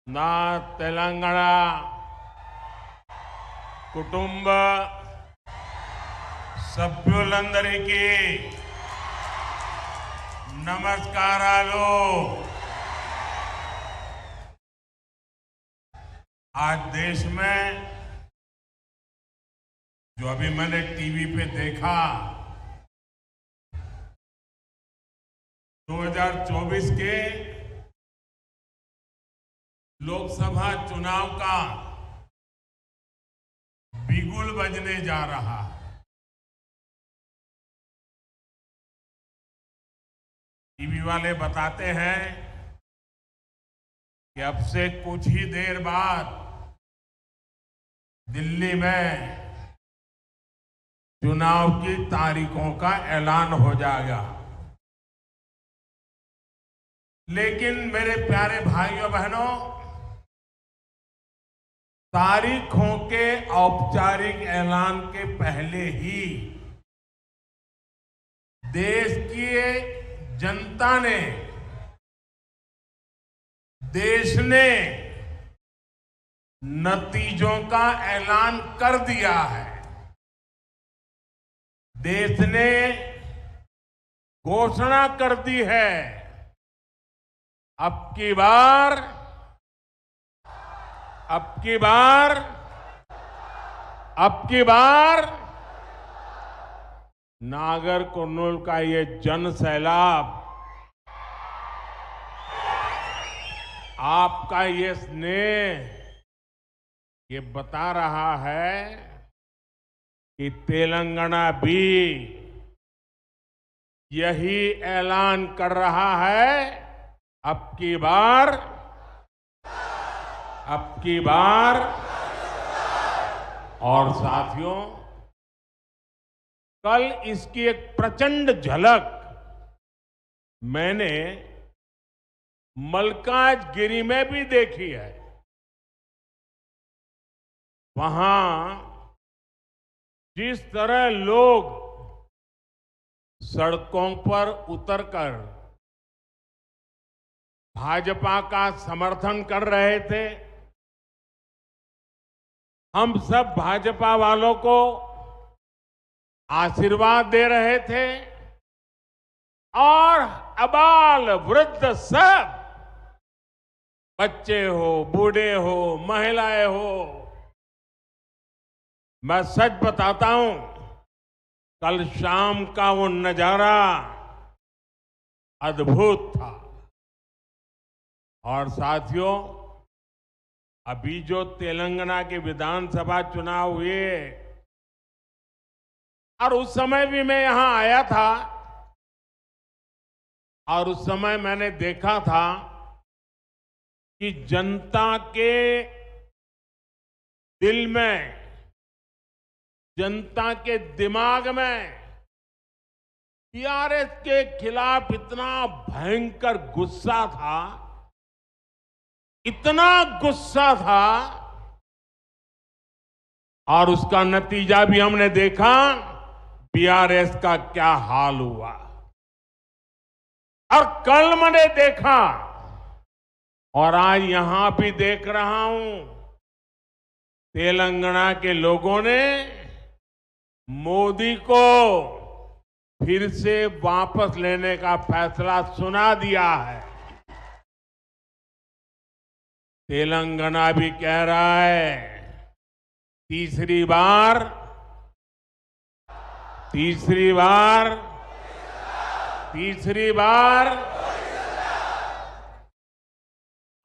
నా తెలంగాణ కుటుంబ సభ్యులందరికీ నమస్కారాలు। आज देश में जो अभी मैंने टीवी पे देखा 2024 के लोकसभा चुनाव का बिगुल बजने जा रहा है। टीवी वाले बताते हैं कि अब से कुछ ही देर बाद दिल्ली में चुनाव की तारीखों का ऐलान हो जाएगा। लेकिन मेरे प्यारे भाइयों बहनों, तारीखों के औपचारिक ऐलान के पहले ही देश की जनता ने, देश ने नतीजों का ऐलान कर दिया है। देश ने घोषणा कर दी है, अब की बार नागर कुर्नूल का ये जन सैलाब, आपका ये स्नेह, ये बता रहा है कि तेलंगाना भी यही ऐलान कर रहा है, अब की बार। और साथियों, कल इसकी एक प्रचंड झलक मैंने मल्काजगिरी में भी देखी है। वहां जिस तरह लोग सड़कों पर उतरकर भाजपा का समर्थन कर रहे थे, हम सब भाजपा वालों को आशीर्वाद दे रहे थे और अबाल वृद्ध सब, बच्चे हो, बूढ़े हो, महिलाएं हो, मैं सच बताता हूं, कल शाम का वो नजारा अद्भुत था। और साथियों, अभी जो तेलंगाना के विधानसभा चुनाव हुए, और उस समय भी मैं यहां आया था और उस समय मैंने देखा था कि जनता के दिल में, जनता के दिमाग में टीआरएस के खिलाफ इतना भयंकर गुस्सा था, इतना गुस्सा था, और उसका नतीजा भी हमने देखा, बीआरएस का क्या हाल हुआ। और कल मैंने देखा और आज यहां भी देख रहा हूं, तेलंगाना के लोगों ने मोदी को फिर से वापस लेने का फैसला सुना दिया है। तेलंगाना भी कह रहा है, तीसरी बार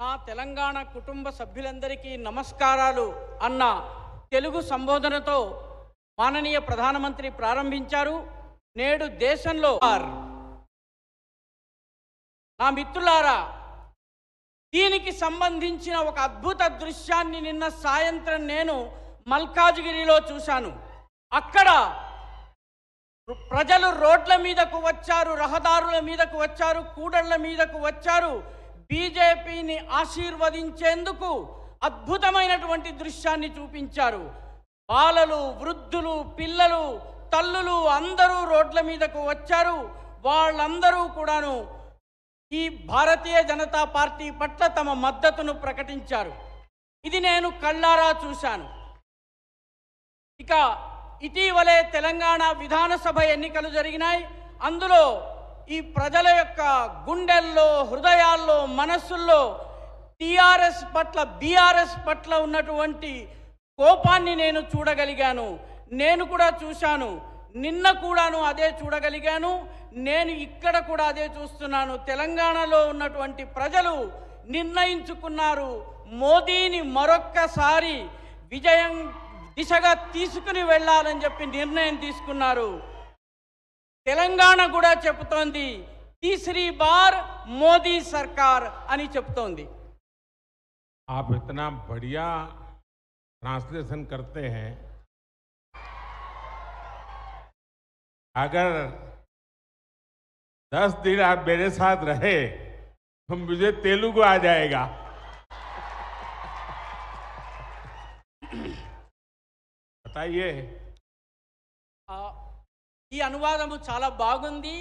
నా తెలంగాణ కుటుంబ సభ్యులందరికీ నమస్కారాలు అన్న తెలుగు సంబోధనతో మాననీయ ప్రధానమంత్రి ప్రారంభించారు। నేడు దేశంలో నా మిత్రులారా, దీనికి సంబంధించిన ఒక అద్భుత దృశ్యాన్ని నిన్న సాయంత్రం నేను మల్కాజ్గిరిలో చూశాను। అక్కడ ప్రజలు రోడ్ల మీదకు వచ్చారు, రహదారుల మీదకు వచ్చారు, కూడళ్ల మీదకు వచ్చారు, బీజేపీని ఆశీర్వదించేందుకు అద్భుతమైనటువంటి దృశ్యాన్ని చూపించారు। బాలలు, వృద్ధులు, పిల్లలు, తల్లులు అందరూ రోడ్ల మీదకు వచ్చారు। వాళ్ళందరూ కూడాను ఈ భారతీయ జనతా పార్టీ పట్ల తమ మద్దతును ప్రకటించారు. ఇది నేను కళ్ళారా చూశాను. ఇక ఇటీవలే తెలంగాణ విధానసభ ఎన్నికలు జరిగినాయి. అందులో ఈ ప్రజల యొక్క గుండెల్లో, హృదయాల్లో, మనస్సుల్లో టీఆర్ఎస్ పట్ల, బీఆర్ఎస్ పట్ల ఉన్నటువంటి కోపాన్ని నేను చూడగలిగాను. నేను కూడా చూశాను. నిన్న కూడాను అదే చూడగలిగాను. నేను ఇక్కడ కూడా అదే చూస్తున్నాను. తెలంగాణలో ఉన్నటువంటి ప్రజలు నిర్ణయించుకున్నారు, మోదీని మరొక్కసారి విజయం దిశగా తీసుకుని వెళ్ళాలని చెప్పి నిర్ణయం తీసుకున్నారు. తెలంగాణ కూడా చెబుతోంది तीसरी बार मोदी सरकार అని చెప్తోంది. आप इतना बढ़िया ट्रांसलेशन करते हैं, अगर 10 दिन आप मेरे साथ रहे तो मुझे तेलुगु आ जाएगा. बताइए. ఈ అనువాదము చాలా బాగుంది.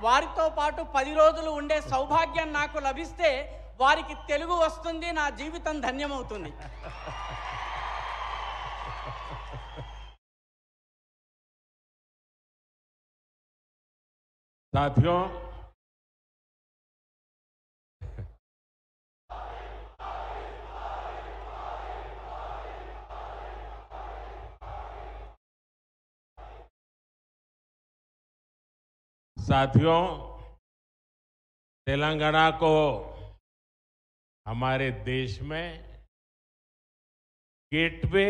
వారితో పాటు 10 రోజులు ఉండే సౌభాగ్యం నాకు లభిస్తే వారికి తెలుగు వస్తుంది, నా జీవితం ధన్యమవుతుంది. साथियों, तेलंगाना को हमारे देश में गेटवे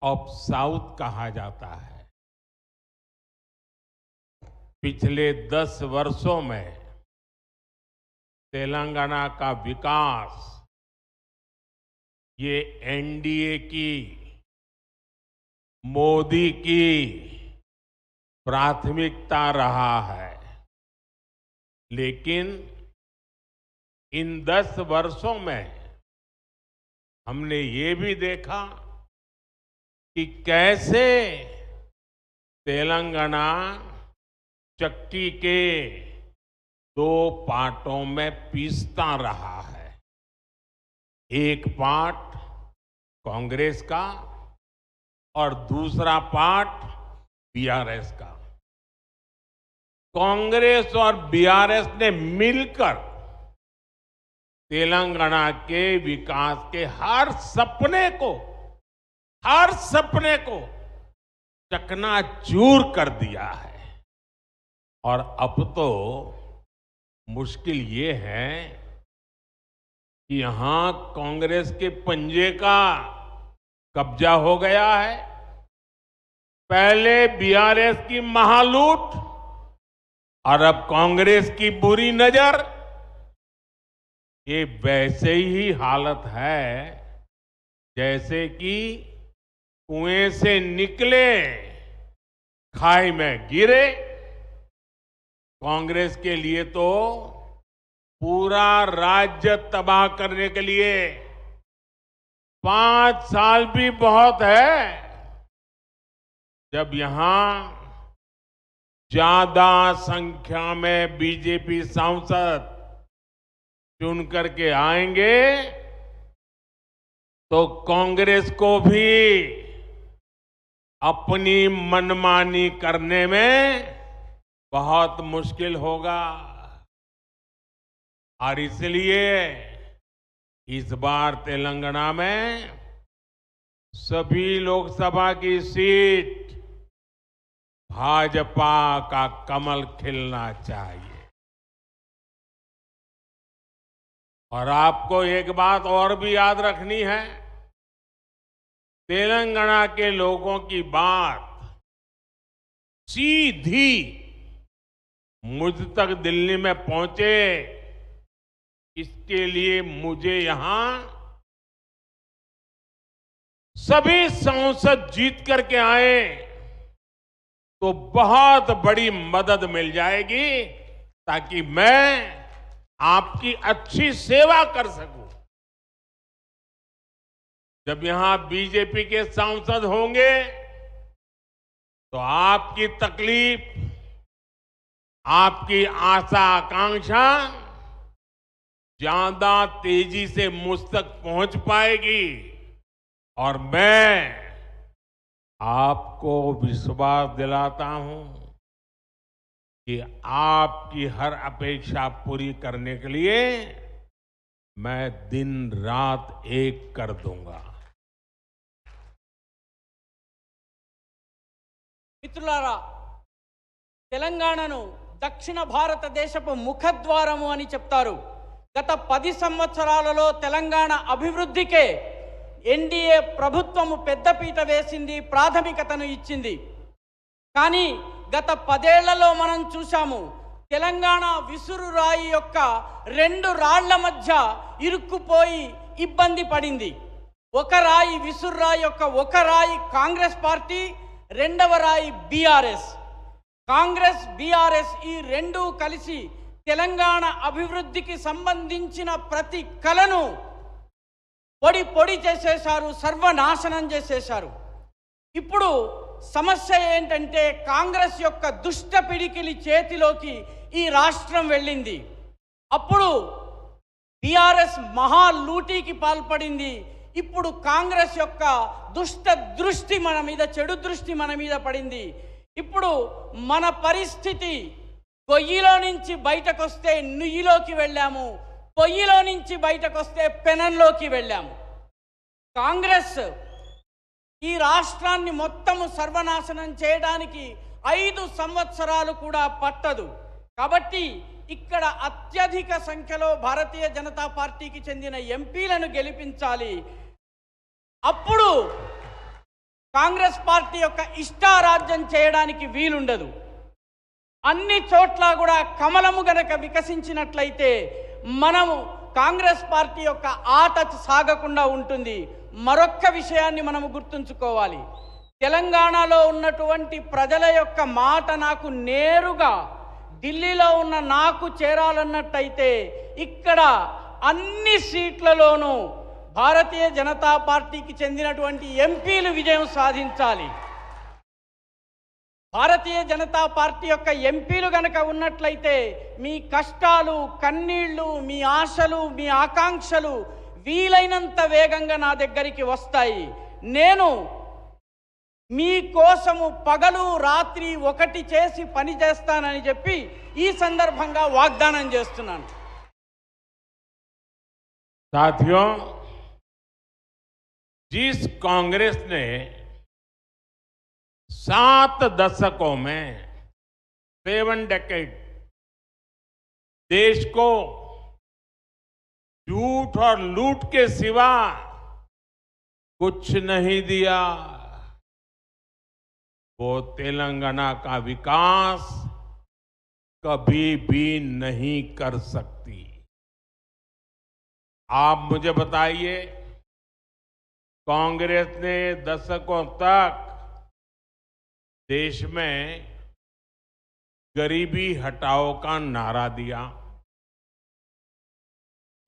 ऑफ साउथ कहा जाता है. पिछले 10 वर्षों में तेलंगाना का विकास ये एनडीए की, मोदी की प्राथमिकता रहा है. लेकिन इन 10 वर्षों में हमने ये भी देखा कि कैसे तेलंगाना चक्की के 2 पार्टों में पीसता रहा है. एक पार्ट कांग्रेस का और दूसरा पार्ट बीआरएस का. कांग्रेस और बीआरएस ने मिलकर तेलंगाना के विकास के हर सपने को चकनाचूर कर दिया है. और अब तो मुश्किल ये है कि यहां कांग्रेस के पंजे का कब्जा हो गया है. पहले बीआरएस की महालूट और अब कांग्रेस की बुरी नजर. ये वैसे ही हालत है जैसे कि कुएं से निकले, खाई में गिरे. कांग्रेस के लिए तो पूरा राज्य तबाह करने के लिए 5 साल भी बहुत है. जब यहां ज्यादा संख्या में बीजेपी सांसद चुन करके आएंगे तो कांग्रेस को भी अपनी मनमानी करने में बहुत मुश्किल होगा. और इसलिए इस बार तेलंगाना में सभी लोकसभा की सीट भाजपा का कमल खिलना चाहिए. और आपको एक बात और भी याद रखनी है, तेलंगाना के लोगों की बात सीधी मुझ तक दिल्ली में पहुंचे, इसके लिए मुझे यहां सभी सांसद जीत करके आए तो बहुत बड़ी मदद मिल जाएगी, ताकि मैं आपकी अच्छी सेवा कर सकूं. जब यहां बीजेपी के सांसद होंगे तो आपकी तकलीफ, आपकी आशा आकांक्षा ज्यादा तेजी से मुझ तक पहुंच पाएगी और मैं आपको विश्वास दिलाता हूं कि आपकी हर अपेक्षा पूरी करने के लिए मैं दिन रात एक कर दूंगा। మిత్రులారా, తెలంగాణను దక్షిణ భారతదేశపు ముఖద్వారము అని చెప్తారు. గత 10 సంవత్సరాలలో తెలంగాణ అభివృద్ధికే ఎన్డీఏ ప్రభుత్వము పెద్దపీట వేసింది, ప్రాథమికతను ఇచ్చింది. కానీ గత 10 ఏళ్లలో మనం చూశాము, తెలంగాణ విసురురాయి యొక్క 2 రాళ్ల మధ్య ఇరుక్కుపోయి ఇబ్బంది పడింది. ఒక రాయి విసురురాయి యొక్క ఒక రాయి కాంగ్రెస్ పార్టీ, రెండవ రాయి బీఆర్ఎస్. కాంగ్రెస్ బీఆర్ఎస్ ఈ రెండు కలిసి తెలంగాణ అభివృద్ధికి సంబంధించిన ప్రతి కలను పొడి పొడి చేసేశారు, సర్వనాశనం చేసేశారు. ఇప్పుడు సమస్య ఏంటంటే కాంగ్రెస్ యొక్క దుష్ట పిడికిలి చేతిలోకి ఈ రాష్ట్రం వెళ్ళింది. అప్పుడు బీఆర్ఎస్ మహా లూటీకి పాల్పడింది. ఇప్పుడు కాంగ్రెస్ యొక్క దుష్ట దృష్టి మన మీద, చెడు దృష్టి మన మీద పడింది. ఇప్పుడు మన పరిస్థితి గొయ్యిలో నుంచి బయటకు వస్తే నుయ్యిలోకి వెళ్ళాము, పొయ్యిలో నుంచి బయటకు వస్తే పెనంలోకి వెళ్ళాము. కాంగ్రెస్ ఈ రాష్ట్రాన్ని మొత్తము సర్వనాశనం చేయడానికి 5 సంవత్సరాలు కూడా పట్టదు. కాబట్టి ఇక్కడ అత్యధిక సంఖ్యలో భారతీయ జనతా పార్టీకి చెందిన ఎంపీలను గెలిపించాలి. అప్పుడు కాంగ్రెస్ పార్టీ యొక్క ఇష్టారాజ్యం చేయడానికి వీలుండదు. అన్ని చోట్ల కూడా కమలము గనక వికసించినట్లయితే మనము కాంగ్రెస్ పార్టీ యొక్క ఆట సాగకుండా ఉంటుంది. మరొక్క విషయాన్ని మనము గుర్తుంచుకోవాలి. తెలంగాణలో ఉన్నటువంటి ప్రజల యొక్క మాట నాకు నేరుగా ఢిల్లీలో ఉన్న నాకు చేరాలన్నట్టయితే ఇక్కడ అన్ని సీట్లలోనూ భారతీయ జనతా పార్టీకి చెందినటువంటి ఎంపీలు విజయం సాధించాలి. భారతీయ జనతా పార్టీ యొక్క ఎంపీలు గనక ఉన్నట్లయితే మీ కష్టాలు, కన్నీళ్లు, మీ ఆశలు, మీ ఆకాంక్షలు వీలైనంత వేగంగా నా దగ్గరికి వస్తాయి. నేను మీ కోసము పగలు రాత్రి ఒకటి చేసి పని చేస్తానని చెప్పి ఈ సందర్భంగా వాగ్దానం చేస్తున్నాను. साथियों, जिस कांग्रेस ने 7 दशकों में 7 डेकेड देश को झूठ और लूट के सिवा कुछ नहीं दिया, वो तेलंगाना का विकास कभी भी नहीं कर सकती। आप मुझे बताइए, कांग्रेस ने दशकों तक देश में गरीबी हटाओ का नारा दिया,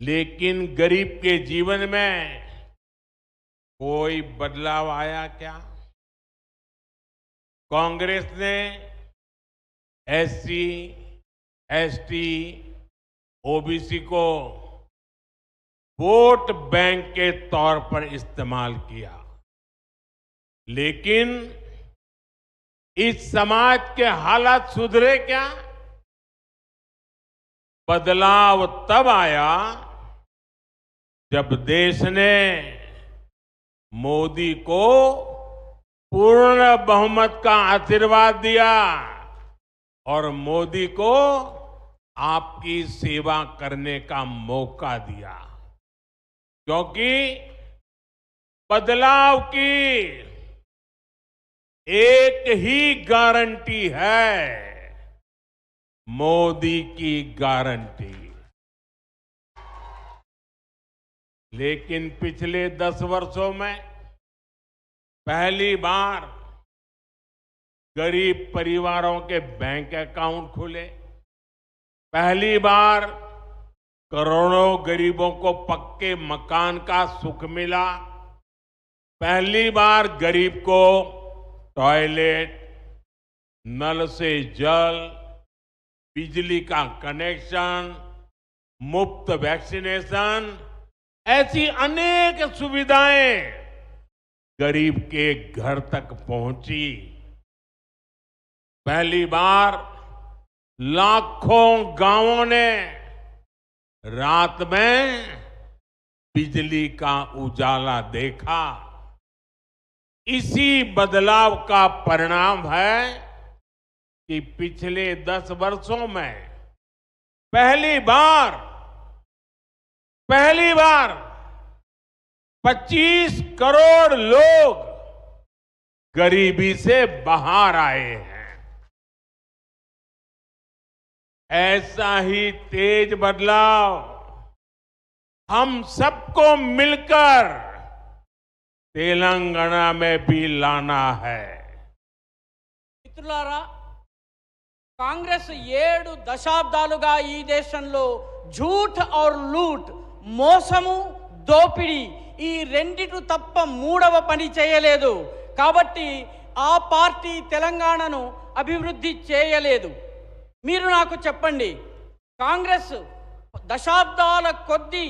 लेकिन गरीब के जीवन में कोई बदलाव आया क्या? कांग्रेस ने एससी, एसटी, ओबीसी को वोट बैंक के तौर पर इस्तेमाल किया, लेकिन इस समाज के हालात सुधरे क्या? बदलाव तब आया जब देश ने मोदी को पूर्ण बहुमत का आशीर्वाद दिया और मोदी को आपकी सेवा करने का मौका दिया, क्योंकि बदलाव की एक ही गारंटी है, मोदी की गारंटी। लेकिन पिछले 10 वर्षों में पहली बार गरीब परिवारों के बैंक अकाउंट खुले, पहली बार करोड़ों गरीबों को पक्के मकान का सुख मिला, पहली बार गरीब को टॉयलेट, नल से जल, बिजली का कनेक्शन, मुफ्त वैक्सीनेशन, ऐसी अनेक सुविधाएं गरीब के घर तक पहुंची। पहली बार लाखों गांवों ने रात में बिजली का उजाला देखा। इसी बदलाव का परिणाम है कि पिछले 10 वर्षों में पहली बार 25 करोड़ लोग गरीबी से बाहर आए हैं। ऐसा ही तेज बदलाव हम सबको मिलकर तेलंगाना में भी लाना है। మిత్రులారా, కాంగ్రెస్ 7 దశాబ్దాలుగా ఈ దేశంలో झूठ और लूट, మోసము, దోపిడీ ఈ రెండిటి తప్ప మూడవ పని చేయలేదు. కాబట్టి ఆ పార్టీ తెలంగాణను అభివృద్ధి చేయలేదు. మీరు నాకు చెప్పండి, కాంగ్రెస్ దశాబ్దాల కొద్దీ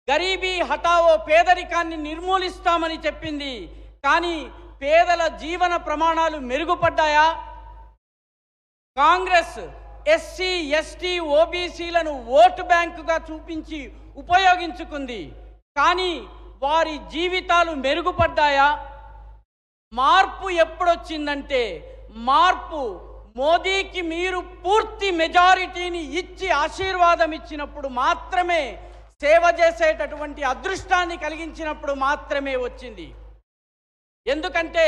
గరీబీ హటావో, పేదరికాన్ని నిర్మూలిస్తామని చెప్పింది. కానీ పేదల జీవన ప్రమాణాలు మెరుగుపడ్డాయా? కాంగ్రెస్ ఎస్సీ, ఎస్టీ, ఓబీసీలను ఓటు బ్యాంకుగా చూపించి ఉపయోగించుకుంది. కానీ వారి జీవితాలు మెరుగుపడ్డాయా? మార్పు ఎప్పుడొచ్చిందంటే, మార్పు మోదీకి మీరు పూర్తి మెజారిటీని ఇచ్చి ఆశీర్వాదం ఇచ్చినప్పుడు మాత్రమే, సేవ చేసేటటువంటి అదృష్టాన్ని కలిగించినప్పుడు మాత్రమే వచ్చింది. ఎందుకంటే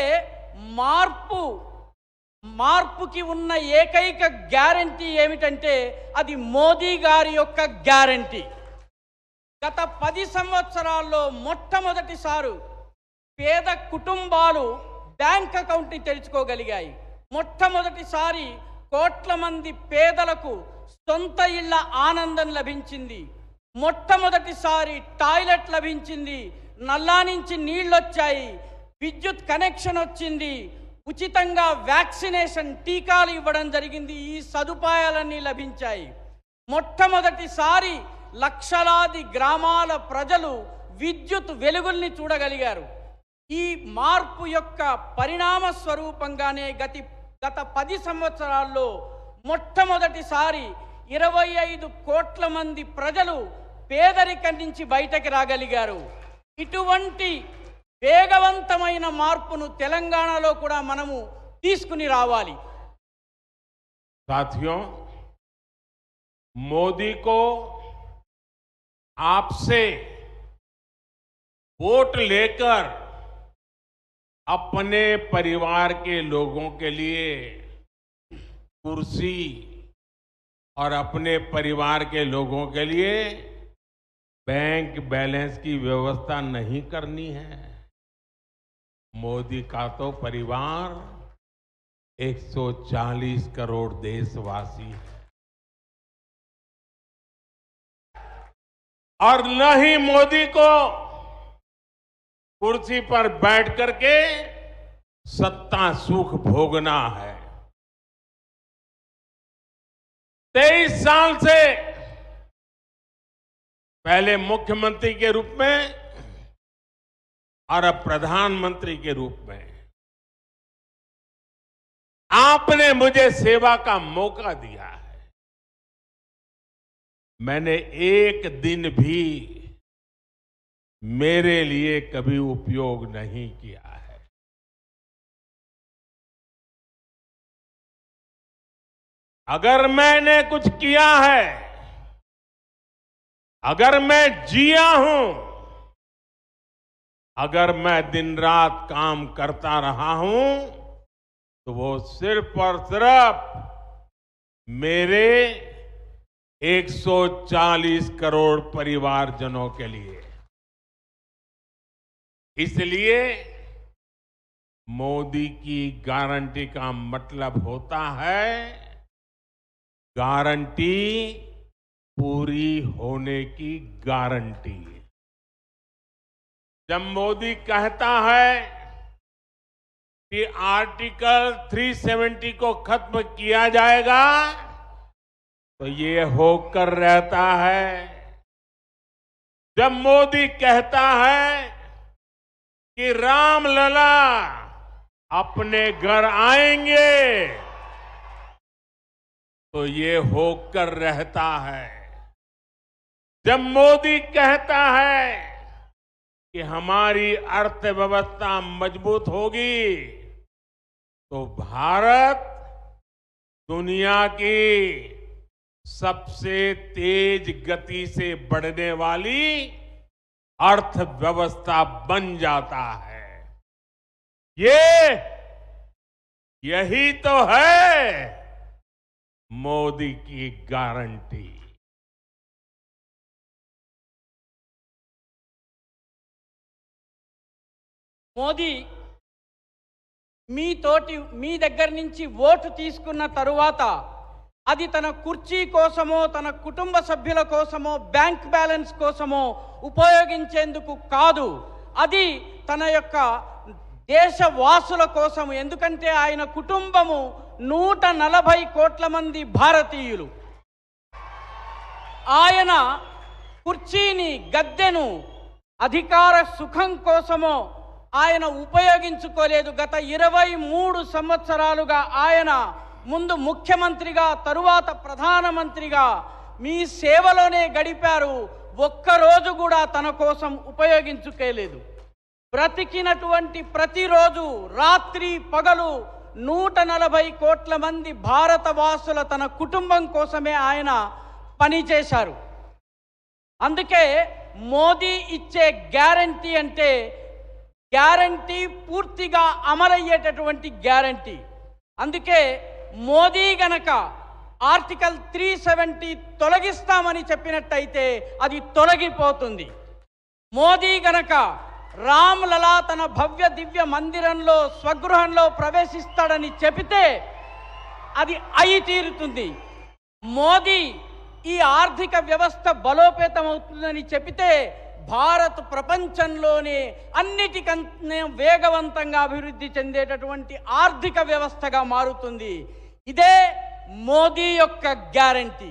మార్పుకి ఉన్న ఏకైక గ్యారంటీ ఏమిటంటే అది మోదీ గారి యొక్క గ్యారంటీ. గత 10 సంవత్సరాల్లో మొట్టమొదటిసారి పేద కుటుంబాలు బ్యాంక్ అకౌంట్ని తెరుచుకోగలిగాయి. మొట్టమొదటిసారి కోట్ల మంది పేదలకు సొంత ఇళ్ల ఆనందం లభించింది. మొట్టమొదటిసారి టాయిలెట్ లభించింది. నల్లా నుంచి నీళ్ళొచ్చాయి. విద్యుత్ కనెక్షన్ వచ్చింది. ఉచితంగా వ్యాక్సినేషన్, టీకాలు ఇవ్వడం జరిగింది. ఈ సదుపాయాలన్నీ లభించాయి. మొట్టమొదటిసారి లక్షలాది గ్రామాల ప్రజలు విద్యుత్ వెలుగుల్ని చూడగలిగారు. ఈ మార్పు యొక్క పరిణామ స్వరూపంగానే గత 10 సంవత్సరాల్లో మొట్టమొదటిసారి 25 కోట్ల మంది ప్రజలు పేదరికం నుంచి బయటకు రాగలిగారు. ఇటువంటి వేగవంతమైన మార్పును తెలంగాణలో కూడా మనము తీసుకుని రావాలి. साथियों, मोदी को आपसे वोट लेकर अपने परिवार के लोगों के लिए कुर्सी और अपने परिवार के लोगों के लिए बैंक बैलेंस की व्यवस्था नहीं करनी है। मोदी का तो परिवार 140 करोड़ देशवासी है और न ही मोदी को कुर्सी पर बैठ करके सत्ता सुख भोगना है। 23 साल से पहले मुख्यमंत्री के रूप में और अब प्रधानमंत्री के रूप में आपने मुझे सेवा का मौका दिया है। मैंने एक दिन भी मेरे लिए कभी उपयोग नहीं किया है। अगर मैंने कुछ किया है, अगर मैं जिया हूं, अगर मैं दिन रात काम करता रहा हूं, तो वो सिर्फ और सिर्फ मेरे 140 करोड़ परिवारजनों के लिए। इसलिए मोदी की गारंटी का मतलब होता है गारंटी पूरी होने की गारंटी। जब मोदी कहता है कि आर्टिकल 370 को खत्म किया जाएगा, तो ये होकर रहता है जब मोदी कहता है कि रामलला अपने घर आएंगे, तो ये होकर रहता है। जब मोदी कहता है कि हमारी अर्थव्यवस्था मजबूत होगी, तो भारत दुनिया की सबसे तेज गति से बढ़ने वाली अर्थव्यवस्था बन जाता है। यही तो है मोदी की गारंटी। మోదీ మీ దగ్గర నుంచి ఓటు తీసుకున్న తరువాత అది తన కుర్చీ కోసమో తన కుటుంబ సభ్యుల కోసమో బ్యాంక్ బ్యాలెన్స్ కోసమో ఉపయోగించేందుకు కాదు, అది తన యొక్క దేశవాసుల కోసం. ఎందుకంటే ఆయన కుటుంబము 140 కోట్ల మంది భారతీయులు. ఆయన కుర్చీని, గద్దెను అధికార సుఖం కోసమో ఆయన ఉపయోగించుకోలేదు. గత 23 సంవత్సరాలుగా ఆయన ముందు ముఖ్యమంత్రిగా, తరువాత ప్రధానమంత్రిగా మీ సేవలోనే గడిపారు. ఒక్కరోజు కూడా తన కోసం ఉపయోగించుకోలేదు. బ్రతికినటువంటి ప్రతిరోజు రాత్రి పగలు 140 కోట్ల మంది భారతవాసుల తన కుటుంబం కోసమే ఆయన పనిచేశారు. అందుకే మోదీ ఇచ్చే గ్యారంటీ అంటే గ్యారంటీ పూర్తిగా అమలయ్యేటటువంటి గ్యారంటీ. అందుకే మోదీ గనక ఆర్టికల్ 370 తొలగిస్తామని చెప్పినట్టయితే అది తొలగిపోతుంది. మోదీ గనక రామ్లలా తన భవ్య దివ్య మందిరంలో స్వగృహంలో ప్రవేశిస్తాడని చెబితే అది అయి తీరుతుంది. మోదీ ఈ ఆర్థిక వ్యవస్థ బలోపేతం అవుతుందని చెబితే భారత్ ప్రపంచంలోనే అన్నిటికన్నా వేగవంతంగా అభివృద్ధి చెందేటటువంటి ఆర్థిక వ్యవస్థగా మారుతుంది. ఇదే మోదీ యొక్క గ్యారంటీ.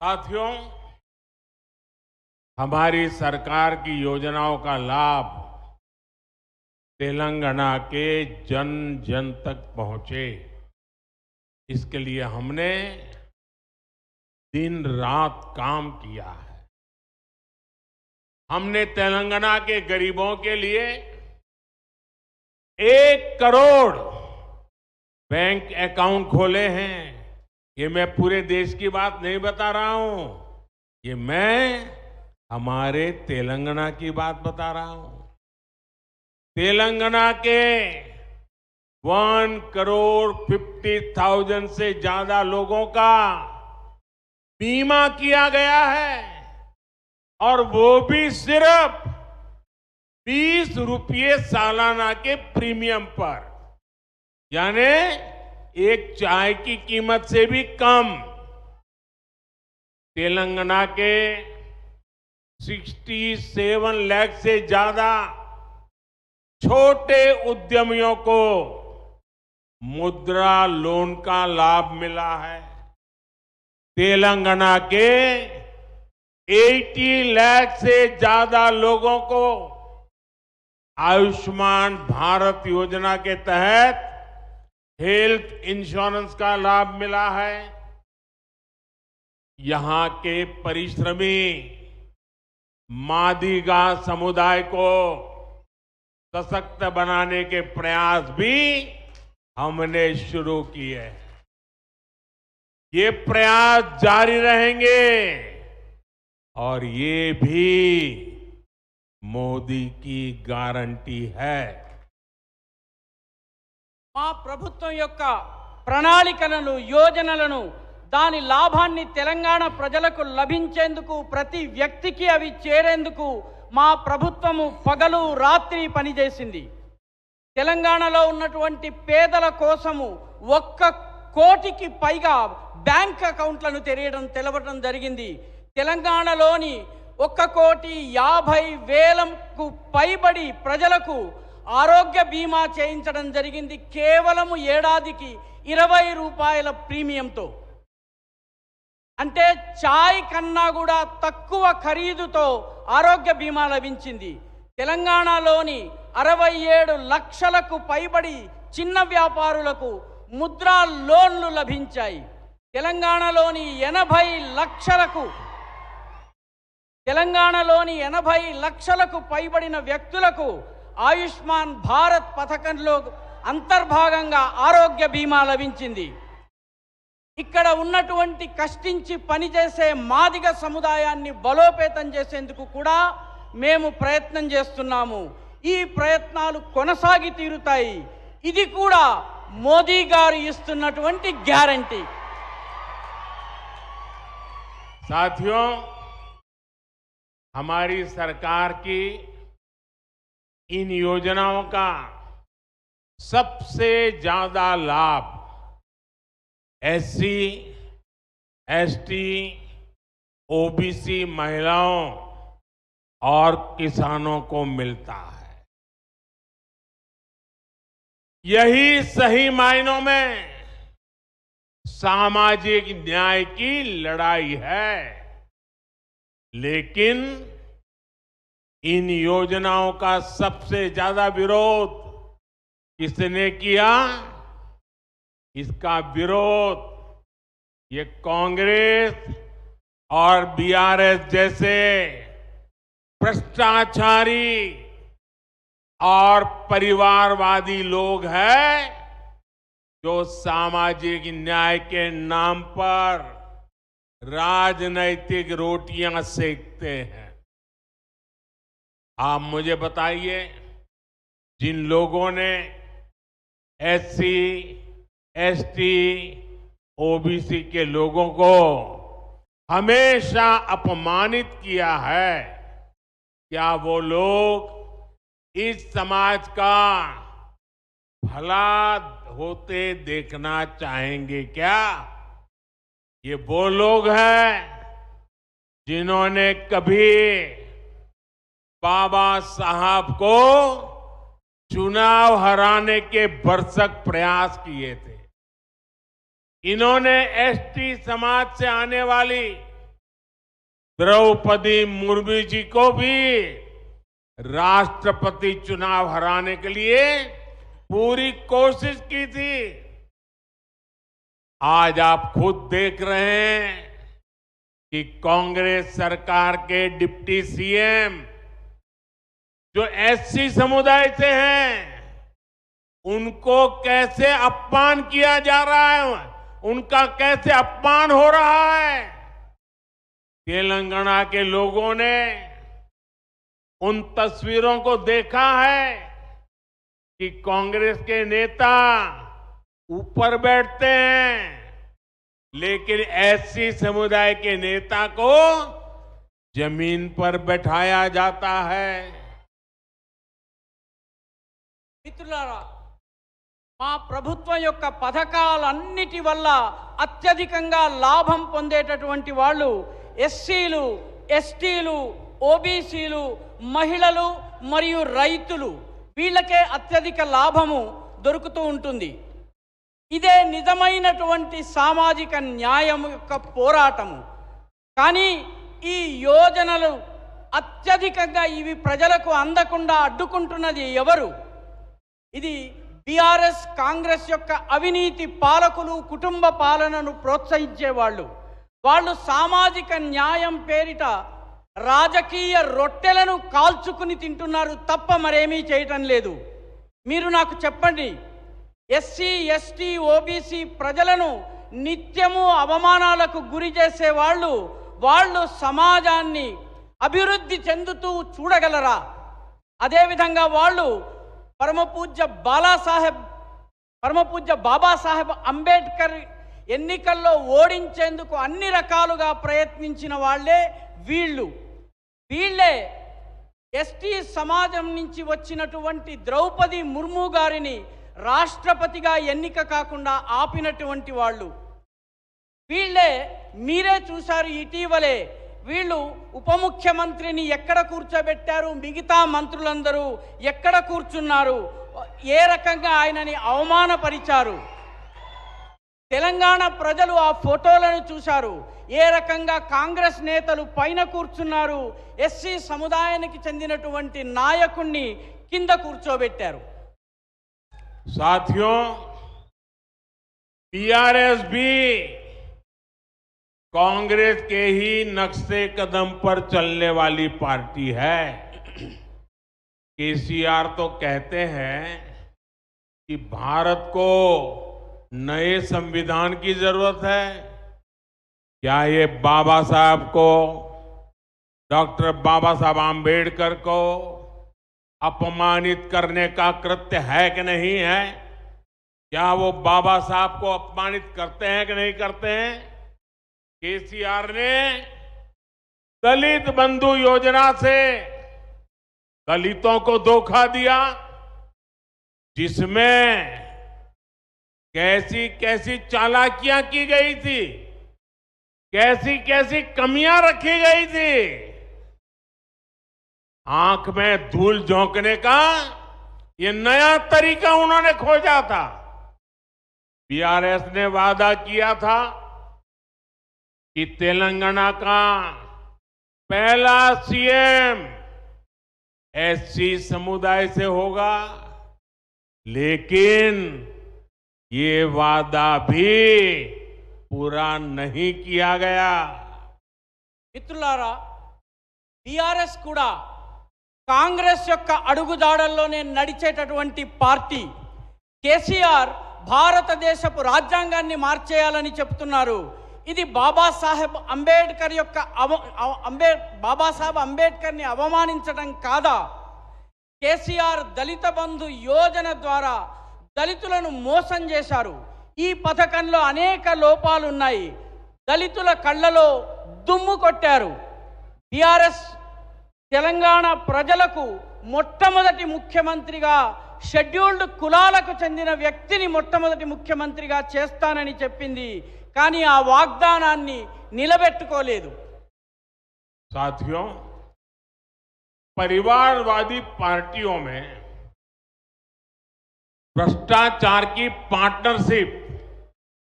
साथियों, हमारी सरकार की योजनाओं का लाभ तेलंगाना के जन जन तक पहुंचे, इसके लिए हमने दिन रात काम किया है। हमने तेलंगाना के गरीबों के लिए 1 करोड़ बैंक अकाउंट खोले हैं। ये मैं पूरे देश की बात नहीं बता रहा हूं, ये मैं हमारे तेलंगाना की बात बता रहा हूं। तेलंगाना के 1,50,00,000 से ज्यादा लोगों का बीमा किया गया है, और वो भी सिर्फ 20 रुपये सालाना के प्रीमियम पर, यानी एक चाय की कीमत से भी कम। तेलंगाना के 67 लाख से ज्यादा छोटे उद्यमियों को मुद्रा लोन का लाभ मिला है। तेलंगाना के 80 लाख से ज्यादा लोगों को आयुष्मान भारत योजना के तहत हेल्थ इंश्योरेंस का लाभ मिला है। यहां के परिश्रमी मादिगा समुदाय को सशक्त बनाने के प्रयास भी हमने शुरू किए। ये प्रयास जारी रहेंगे, और ये भी मोदी की गारंटी है। మా ప్రభుత్వం యొక్క ప్రణాళికలను, యోజనలను, దాని లాభాన్ని తెలంగాణ ప్రజలకు లభించేందుకు, ప్రతి వ్యక్తికి అవి చేరేందుకు మా ప్రభుత్వము పగలు రాత్రి పనిచేసింది. తెలంగాణలో ఉన్నటువంటి పేదల కోసము 1 కోటికి పైగా బ్యాంక్ అకౌంట్లను తెరవడం జరిగింది. తెలంగాణలోని 1,50,00,000కు పైబడి ప్రజలకు ఆరోగ్య బీమా చేయించడం జరిగింది, కేవలం ఏడాదికి 20 రూపాయల ప్రీమియంతో. అంటే చాయ్ కన్నా కూడా తక్కువ ఖరీదుతో ఆరోగ్య బీమా లభించింది. తెలంగాణలోని 67 లక్షలకు పైబడి చిన్న వ్యాపారులకు ముద్రా లోన్లు లభించాయి. తెలంగాణలోని 80 లక్షలకు పైబడిన వ్యక్తులకు ఆయుష్మాన్ భారత్ పథకంలో అంతర్భాగంగా ఆరోగ్య బీమా లభించింది. ఇక్కడ ఉన్నటువంటి కష్టించి పనిచేసే మాదిగ సముదాయాన్ని బలోపేతం చేసేందుకు కూడా మేము ప్రయత్నం చేస్తున్నాము. ఈ ప్రయత్నాలు కొనసాగి తీరుతాయి. ఇది కూడా మోదీ గారు ఇస్తున్నటువంటి గ్యారంటీ. साथियों, हमारी सरकार की इन योजनाओं का सबसे ज्यादा लाभ एससी, एसटी, ओबीसी महिलाओं और किसानों को मिलता है। यही सही मायनों में सामाजिक न्याय की लड़ाई है। लेकिन इन योजनाओं का सबसे ज्यादा विरोध किसने किया? इसका विरोध ये कांग्रेस और बीआरएस जैसे भ्रष्टाचारी और परिवारवादी लोग हैं, जो सामाजिक न्याय के नाम पर राजनैतिक रोटियां सेकते हैं। आप मुझे बताइए, जिन लोगों ने एससी, एसटी, ओबीसी के लोगों को हमेशा अपमानित किया है, क्या वो लोग इस समाज का भला होते देखना चाहेंगे क्या? ये वो लोग हैं जिन्होंने कभी बाबा साहब को चुनाव हराने के भरसक प्रयास किए थे। इन्होंने एसटी समाज से आने वाली द्रौपदी मुर्मू जी को भी राष्ट्रपति चुनाव हराने के लिए पूरी कोशिश की थी। आज आप खुद देख रहे हैं कि कांग्रेस सरकार के डिप्टी सीएम जो एससी समुदाय से हैं, उनको कैसे अपमान किया जा रहा है, उनका कैसे अपमान हो रहा है। तेलंगाना के लोगों ने उन तस्वीरों को देखा है कि कांग्रेस के नेता ऊपर बैठते हैं, लेकिन एससी समुदाय के नेता को जमीन पर बैठाया जाता है। మిత్రులారా, మా ప్రభుత్వం యొక్క పథకాలన్నిటి వల్ల అత్యధికంగా లాభం పొందేటటువంటి వాళ్ళు ఎస్సీలు, ఎస్టీలు, ఓబీసీలు, మహిళలు మరియు రైతులు. వీళ్ళకే అత్యధిక లాభము దొరుకుతూ ఉంటుంది. ఇదే నిజమైనటువంటి సామాజిక న్యాయం యొక్క పోరాటము. కానీ ఈ యోజనలు అత్యధికంగా ఇవి ప్రజలకు అందకుండా అడ్డుకుంటున్నది ఎవరు? ఇది బీఆర్ఎస్ కాంగ్రెస్ యొక్క అవినీతి పాలకులు, కుటుంబ పాలనను ప్రోత్సహించేవాళ్ళు. వాళ్ళు సామాజిక న్యాయం పేరిట రాజకీయ రొట్టెలను కాల్చుకుని తింటున్నారు తప్ప మరేమీ చేయటం లేదు. మీరు నాకు చెప్పండి, ఎస్సీ, ఎస్టీ, ఓబీసీ ప్రజలను నిత్యము అవమానాలకు గురి చేసేవాళ్ళు వాళ్ళు సమాజాన్ని అభివృద్ధి చెందుతూ చూడగలరా? అదేవిధంగా వాళ్ళు పరమపూజ్య బాబాసాహెబ్ అంబేద్కర్ ఎన్నికల్లో ఓడించేందుకు అన్ని రకాలుగా ప్రయత్నించిన వాళ్ళే వీళ్ళే ఎస్టీ సమాజం నుంచి వచ్చినటువంటి ద్రౌపది ముర్ము గారిని రాష్ట్రపతిగా ఎన్నిక కాకుండా ఆపినటువంటి వాళ్ళు వీళ్ళే. మీరే చూశారు ఇటీవలే వీళ్ళు ఉప ముఖ్యమంత్రిని ఎక్కడ కూర్చోబెట్టారు, మిగతా మంత్రులందరూ ఎక్కడ కూర్చున్నారు, ఏ రకంగా ఆయనని అవమానపరిచారు. తెలంగాణ ప్రజలు ఆ ఫోటోలను చూశారు. ఏ రకంగా కాంగ్రెస్ నేతలు పైన కూర్చున్నారు, ఎస్సీ సముదాయానికి చెందినటువంటి నాయకుణ్ణి కింద కూర్చోబెట్టారు. साथियों, टीआरएस भी कांग्रेस के ही नक्शे कदम पर चलने वाली पार्टी है। केसीआर तो कहते हैं कि भारत को नए संविधान की जरूरत है। क्या ये बाबा साहब को, डॉक्टर बाबा साहब आम्बेडकर को अपमानित करने का कृत्य है कि नहीं है? क्या वो बाबा साहब को अपमानित करते हैं कि नहीं करते हैं? केसीआर ने दलित बंधु योजना से दलितों को धोखा दिया, जिसमें कैसी कैसी चालाकियां की गई थी, कैसी कैसी कमियां रखी गई थी। आंख में धूल झोंकने का ये नया तरीका उन्होंने खोजा था। बीआरएस ने वादा किया था कि तेलंगाना का पहला सीएम एससी समुदाय से होगा, लेकिन ये वादा भी पूरा नहीं किया गया। మిత్రులారా, టిఆర్ఎస్ కూడా కాంగ్రెస్ యొక్క అడుగుజాడల్లోనే నడిచేటటువంటి పార్టీ. కేసీఆర్ భారతదేశపు రాజ్యాంగాన్ని మార్చేయాలని చెప్తున్నారు. ఇది బాబాసాహెబ్ అంబేద్కర్ యొక్క బాబాసాహెబ్ అంబేద్కర్ని అవమానించడం కాదా? కేసీఆర్ దళిత బంధు యోజన ద్వారా దళితులను మోసం చేశారు. ఈ పథకంలో అనేక లోపాలున్నాయి. దళితుల కళ్ళలో దుమ్ము కొట్టారు. టిఆర్ఎస్ తెలంగాణ ప్రజలకు మొట్టమొదటి ముఖ్యమంత్రిగా, షెడ్యూల్డ్ కులాలకు చెందిన వ్యక్తిని మొట్టమొదటి ముఖ్యమంత్రిగా చేస్తానని చెప్పింది. కానీ ఆ వాగ్దానాన్ని నిలబెట్టుకోలేదు. साथियों, परिवारवादी पार्टियों में भ्रष्टाचार की पार्टनरशिप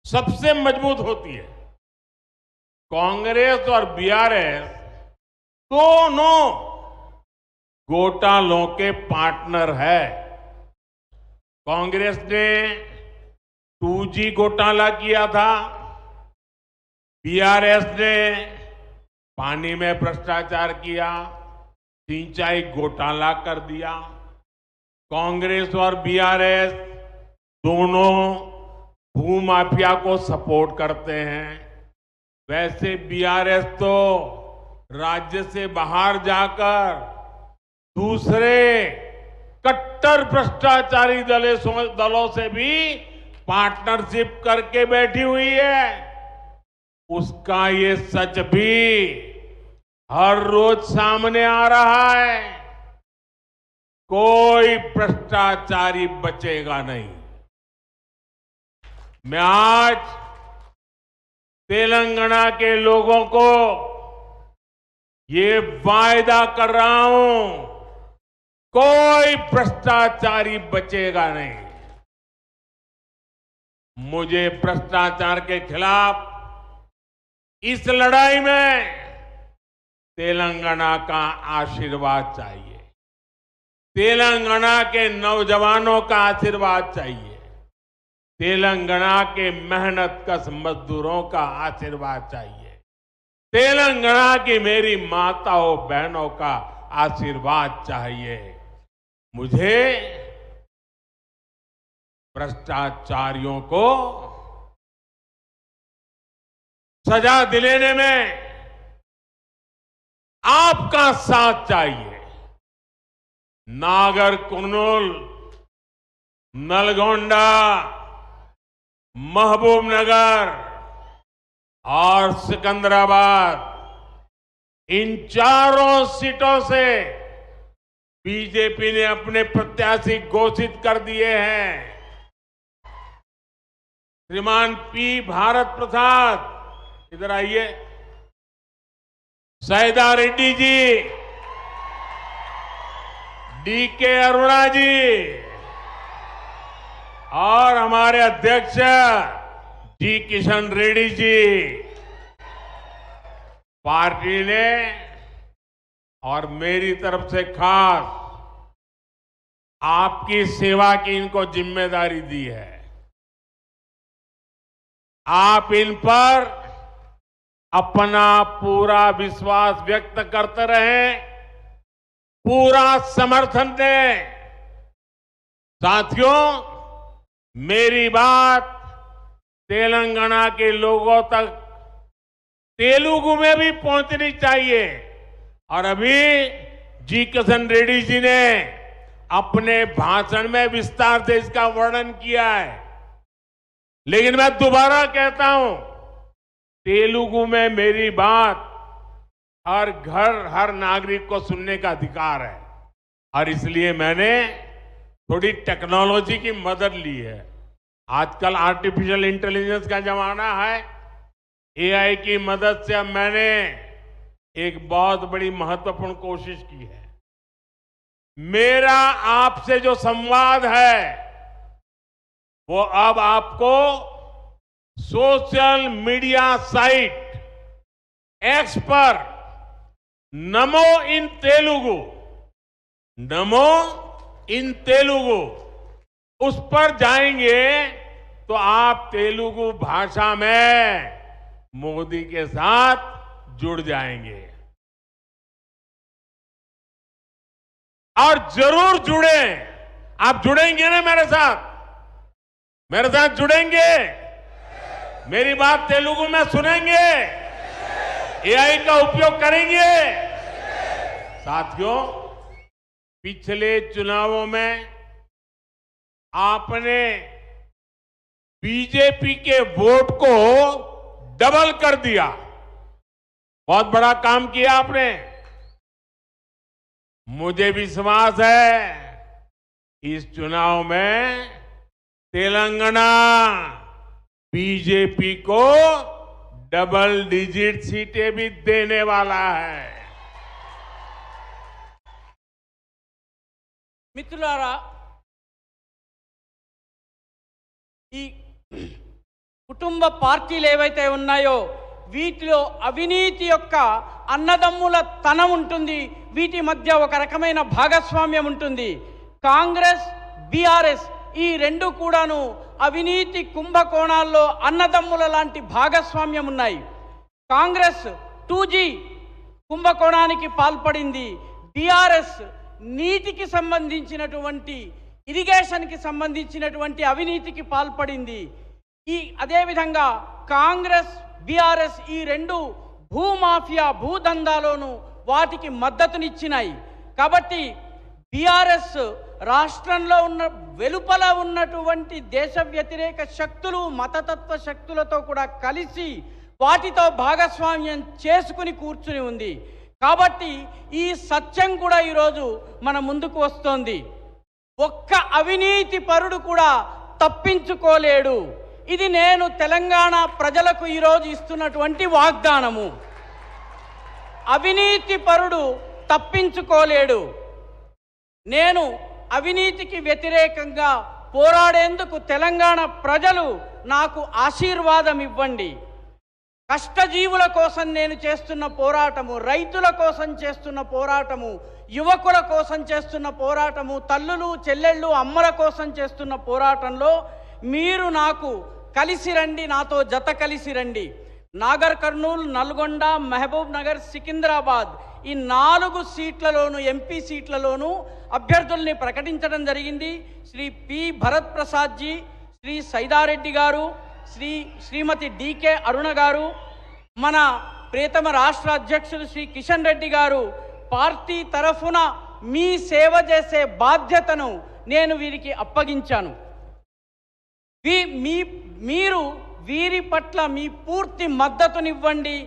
सबसे मजबूत होती है। कांग्रेस और बीआरएस दोनों घोटालों के पार्टनर है। कांग्रेस ने 2G घोटाला किया था, बीआरएस ने पानी में भ्रष्टाचार किया, सिंचाई घोटाला कर दिया। कांग्रेस और बीआरएस दोनों भूमाफिया को सपोर्ट करते हैं। वैसे बीआरएस तो राज्य से बाहर जाकर दूसरे कट्टर भ्रष्टाचारी दलों से भी पार्टनरशिप करके बैठी हुई है। उसका ये सच भी हर रोज सामने आ रहा है। कोई भ्रष्टाचारी बचेगा नहीं। मैं आज तेलंगाना के लोगों को ये वायदा कर रहा हूं, कोई भ्रष्टाचारी बचेगा नहीं। मुझे भ्रष्टाचार के खिलाफ इस लड़ाई में तेलंगाना का आशीर्वाद चाहिए, तेलंगाना के नौजवानों का आशीर्वाद चाहिए, तेलंगाना के मेहनतकश मजदूरों का आशीर्वाद चाहिए, तेलंगाना की मेरी माताओं बहनों का आशीर्वाद चाहिए। मुझे भ्रष्टाचारियों को सजा दिलाने में आपका साथ चाहिए। नागर कुर्नूल, नलगोंडा, महबूबनगर और सिकंदराबाद, इन चारों सीटों से बीजेपी ने अपने प्रत्याशी घोषित कर दिए हैं। श्रीमान पी भारत प्रसाद, इधर आइए, सैदा रेड्डी जी, डीके अरुणा जी और हमारे अध्यक्ष जी किशन रेड्डी जी, पार्टी ने और मेरी तरफ से खास आपकी सेवा की इनको जिम्मेदारी दी है। आप इन पर अपना पूरा विश्वास व्यक्त करते रहें, पूरा समर्थन दें। साथियों, मेरी बात तेलंगाना के लोगों तक तेलुगु में भी पहुंचनी चाहिए। और अभी जी किशन रेड्डी जी ने अपने भाषण में विस्तार से इसका वर्णन किया है, लेकिन मैं दोबारा कहता हूं, तेलुगु में मेरी बात हर घर, हर नागरिक को सुनने का अधिकार है। और इसलिए मैंने थोड़ी टेक्नोलॉजी की मदद ली है। आजकल आर्टिफिशियल इंटेलिजेंस का जमाना है। एआई की मदद से अब मैंने एक बहुत बड़ी महत्वपूर्ण कोशिश की है। मेरा आपसे जो संवाद है वो अब आपको सोशल मीडिया साइट एक्स पर नमो इन तेलुगु उस पर जाएंगे तो आप तेलुगु भाषा में मोदी के साथ जुड़ जाएंगे। और जरूर जुड़े। आप जुड़ेंगे ना मेरे साथ? मेरे साथ जुड़ेंगे? मेरी बात तेलुगु में सुनेंगे? एआई का उपयोग करेंगे? साथियों, पिछले चुनावों में आपने बीजेपी के वोट को डबल कर दिया। बहुत बड़ा काम किया आपने। मुझे विश्वास है इस चुनाव में तेलंगाना बीजेपी को डबल डिजिट सीटें भी देने वाला है। మిత్రులారా, ఈ కుటుంబ పార్టీలు ఏవైతే ఉన్నాయో వీటిలో అవినీతి యొక్క అన్నదమ్ముల తనం ఉంటుంది. వీటి మధ్య ఒక రకమైన భాగస్వామ్యం ఉంటుంది. కాంగ్రెస్, బీఆర్ఎస్ ఈ రెండు కూడాను అవినీతి కుంభకోణాల్లో అన్నదమ్ముల లాంటి భాగస్వామ్యం ఉన్నాయి. కాంగ్రెస్ 2G కుంభకోణానికి పాల్పడింది. బీఆర్ఎస్ నీటికి సంబంధించినటువంటి, ఇరిగేషన్కి సంబంధించినటువంటి అవినీతికి పాల్పడింది. అదేవిధంగా కాంగ్రెస్, బీఆర్ఎస్ ఈ రెండు భూమాఫియా, భూదందాలోను వాటికి మద్దతునిచ్చినాయి. కాబట్టి బీఆర్ఎస్ రాష్ట్రంలో ఉన్న వెలుపల ఉన్నటువంటి దేశ వ్యతిరేక శక్తులు, మతతత్వ శక్తులతో కూడా కలిసి వాటితో భాగస్వామ్యం చేసుకుని కూర్చుని ఉంది. కాబట్టి ఈ సత్యం కూడా ఈరోజు మన ముందుకు వస్తోంది. ఒక్క అవినీతి పరుడు కూడా తప్పించుకోలేడు. ఇది నేను తెలంగాణ ప్రజలకు ఈరోజు ఇస్తున్నటువంటి వాగ్దానము. అవినీతి పరుడు తప్పించుకోలేడు. నేను అవినీతికి వ్యతిరేకంగా పోరాడేందుకు తెలంగాణ ప్రజలు నాకు ఆశీర్వాదం ఇవ్వండి. కష్టజీవుల కోసం నేను చేస్తున్న పోరాటము, రైతుల కోసం చేస్తున్న పోరాటము, యువకుల కోసం చేస్తున్న పోరాటము, తల్లులు, చెల్లెళ్ళు, అమ్మల కోసం చేస్తున్న పోరాటంలో మీరు నాకు కలిసి రండి, నాతో జత కలిసి రండి. నాగర్ కర్నూల్, నల్గొండ, మహబూబ్ నగర్, సికింద్రాబాద్ ఈ 4 సీట్లలోనూ, ఎంపీ సీట్లలోనూ అభ్యర్థుల్ని ప్రకటించడం జరిగింది. శ్రీ పి భరత్ ప్రసాద్ జీ, శ్రీ సైదారెడ్డి గారు, శ్రీమతి డికే అరుణ గారు, మన ప్రియతమ రాష్ట్ర అధ్యక్షులు శ్రీ కిషన్ రెడ్డి గారు పార్టీ తరఫున మీ సేవ చేసే బాధ్యతను నేను వీరికి అప్పగించాను. మీరు వీరి పట్ల మీ పూర్తి మద్దతునివ్వండి.